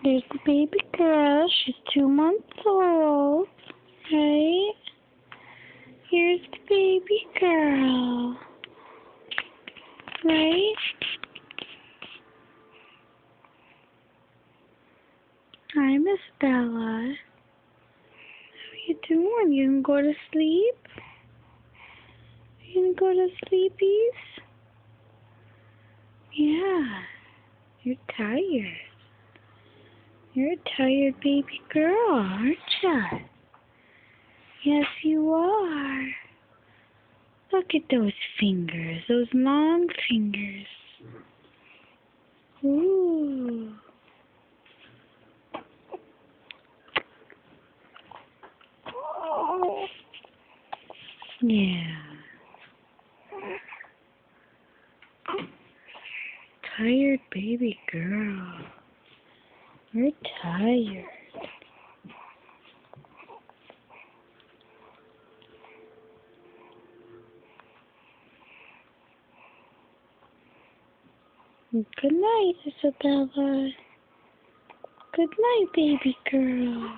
There's the baby girl. She's 2 months old. Right? Here's the baby girl. Right? Hi, Miss Bella. How you doing? You didn't go to sleep? You didn't go to sleepies? Yeah. You're tired. You're a tired baby girl, aren't you? Yes, you are. Look at those fingers, those long fingers. Ooh. Yeah. Tired baby girl. You're tired. Good night, Isabella. Good night, baby girl.